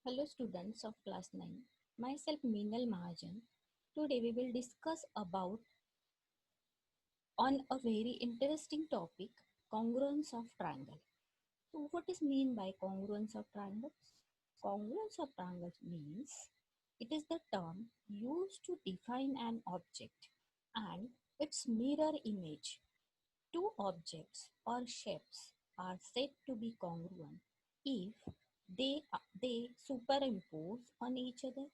Hello students of class 9. Myself Minal Mahajan. Today we will discuss about on a very interesting topic, congruence of triangle. So what is mean by congruence of triangles? Congruence of triangles means it is the term used to define an object and its mirror image. Two objects or shapes are said to be congruent if they superimpose on each other,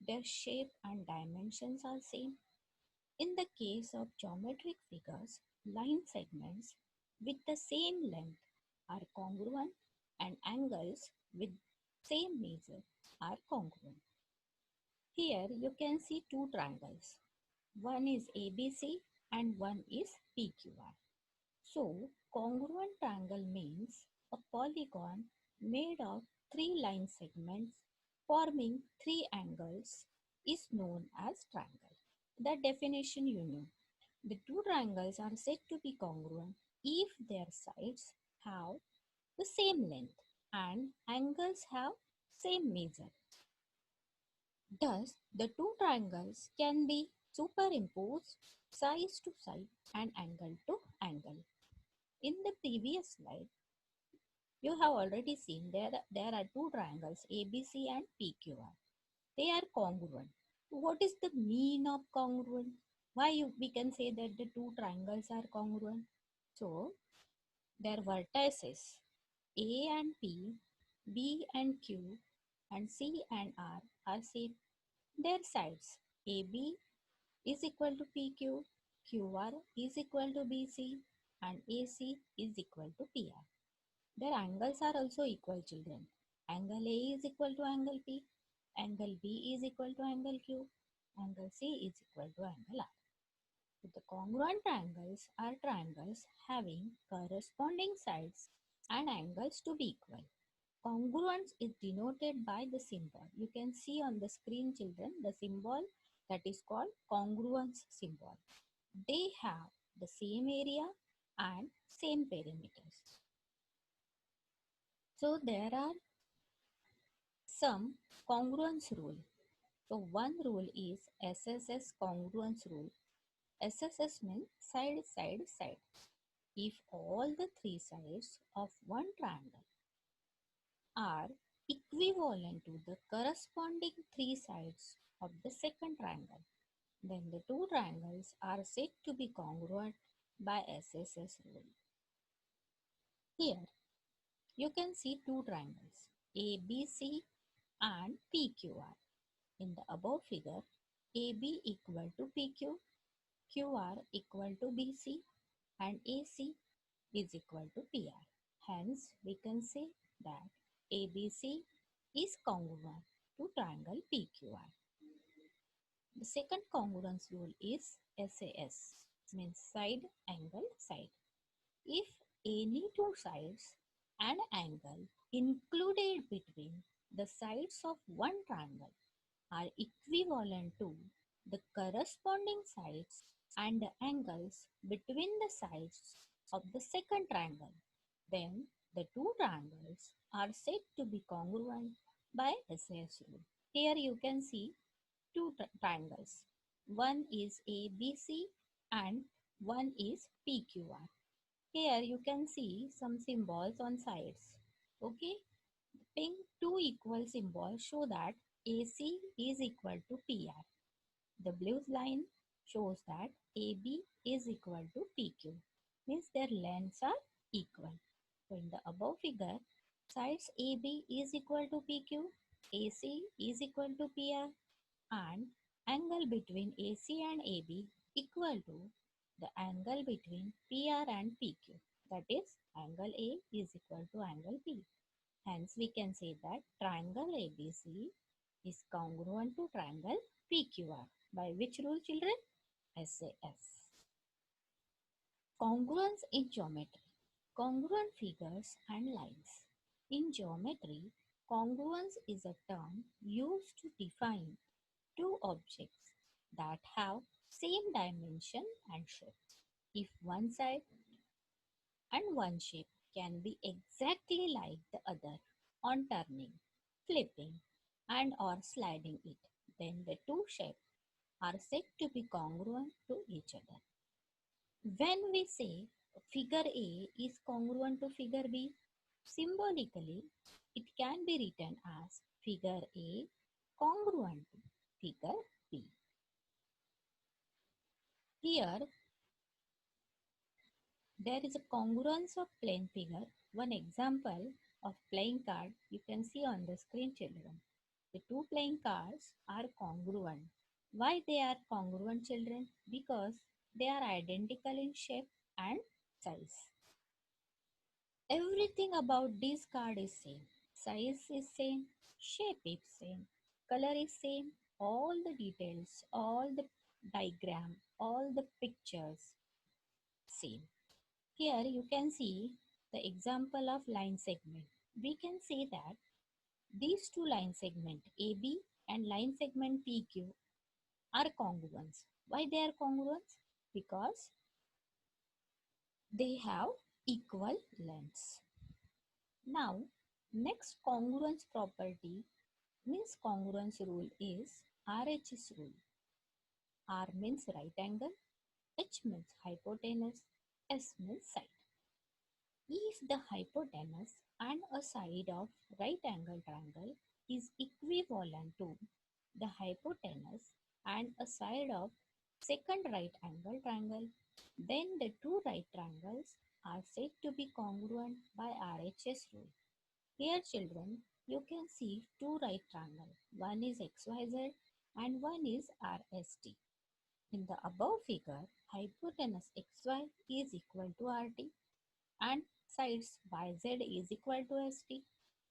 their shape and dimensions are same. In the case of geometric figures, line segments with the same length are congruent and angles with same measure are congruent. Here you can see two triangles. One is ABC and one is PQR. So, congruent triangle means a polygon made of three line segments forming three angles is known as triangle. The definition you know. The two triangles are said to be congruent if their sides have the same length and angles have same measure. Thus, the two triangles can be superimposed side to side and angle to angle. In the previous slide, you have already seen there are two triangles ABC and PQR. They are congruent. What is the mean of congruent? We can say that the two triangles are congruent? So, their vertices A and P, B and Q, and C and R are same. Their sides AB is equal to PQ, QR is equal to BC, and AC is equal to PR. Their angles are also equal, children. Angle A is equal to angle P, angle B is equal to angle Q, angle C is equal to angle R. So the congruent triangles are triangles having corresponding sides and angles to be equal. Congruence is denoted by the symbol. You can see on the screen, children, the symbol that is called congruence symbol. They have the same area and same perimeters. So there are some congruence rule. So one rule is SSS congruence rule. SSS means side, side, side. If all the three sides of one triangle are equivalent to the corresponding three sides of the second triangle, then the two triangles are said to be congruent by SSS rule. Here you can see two triangles ABC and PQR. In the above figure, AB equal to PQ, QR equal to BC, and AC is equal to PR. Hence, we can say that ABC is congruent to triangle PQR. The second congruence rule is SAS, means side, angle, side. If any two sides and angle included between the sides of one triangle are equivalent to the corresponding sides and the angles between the sides of the second triangle, then the two triangles are said to be congruent by SAS rule. Here you can see two triangles. One is ABC and one is PQR. Here you can see some symbols on sides. Okay, pink two equal symbols show that AC is equal to PR. The blue line shows that AB is equal to PQ, means their lengths are equal. So in the above figure, sides AB is equal to PQ, AC is equal to PR, and angle between AC and AB equal to the angle between PR and PQ. That is, angle A is equal to angle P. Hence, we can say that triangle ABC is congruent to triangle PQR. By which rule, children? SAS. Congruence in geometry. Congruent figures and lines. In geometry, congruence is a term used to define two objects that have same dimension and shape. If one side and one shape can be exactly like the other on turning, flipping, and or sliding it. Then the two shapes are said to be congruent to each other. When we say figure A is congruent to figure B, symbolically it can be written as figure A congruent to figure B. Here there is a congruence of plane figure. One example of playing card you can see on the screen, children. The two playing cards are congruent. Why they are congruent, children? Because they are identical in shape and size. Everything about this card is same. Size is same, shape is same, color is same, all the details, all the diagram, all the pictures same. Here you can see the example of line segment. We can say that these two line segment AB and line segment PQ are congruent. Why they are congruent? Because they have equal lengths. Now, next congruence property means congruence rule is RHS rule. R means right angle, H means hypotenuse, S means side. If the hypotenuse and a side of right angle triangle is equivalent to the hypotenuse and a side of second right angle triangle, then the two right triangles are said to be congruent by RHS rule. Here children, you can see two right triangles. One is XYZ and one is RST. In the above figure, hypotenuse XY is equal to RT and sides YZ is equal to ST.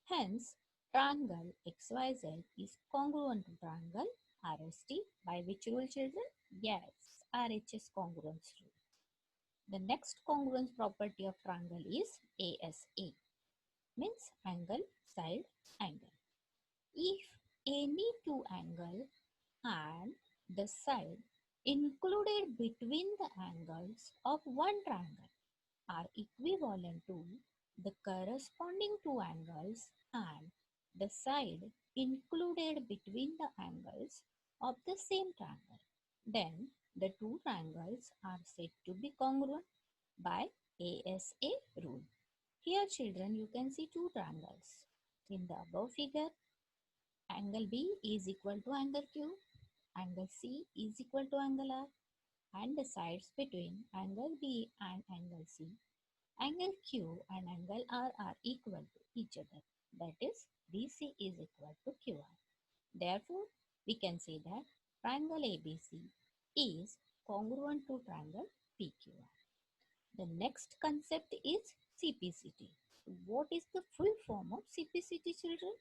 Hence, triangle XYZ is congruent to triangle RST by which rule, children? Yes, RHS congruence rule. The next congruence property of triangle is ASA, means angle, side, angle. If any two angle and the side included between the angles of one triangle are equivalent to the corresponding two angles and the side included between the angles of the same triangle, then the two triangles are said to be congruent by ASA rule. Here children, you can see two triangles. In the above figure, angle B is equal to angle Q, angle C is equal to angle R, and the sides between angle B and angle C, angle Q and angle R are equal to each other. That is, BC is equal to QR. Therefore, we can say that triangle ABC is congruent to triangle PQR. The next concept is CPCT. What is the full form of CPCT, children?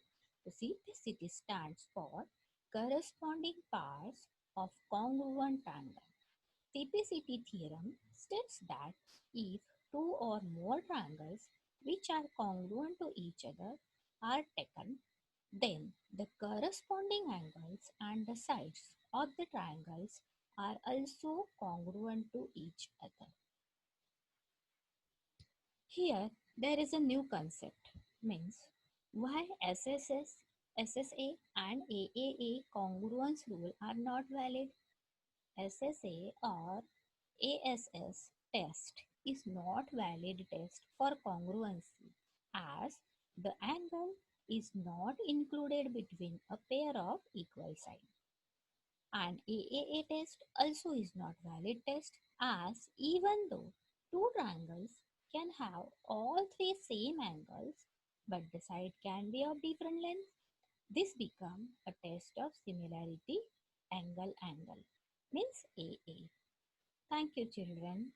The CPCT stands for corresponding parts of congruent triangle. CPCT theorem states that if two or more triangles which are congruent to each other are taken, then the corresponding angles and the sides of the triangles are also congruent to each other. Here there is a new concept, means why SSA and AAA congruence rule are not valid. SSA or ASS test is not valid test for congruency as the angle is not included between a pair of equal sides. And AAA test also is not valid test as even though two triangles can have all three same angles but the side can be of different length, this become a test of similarity angle means AA. Thank you children.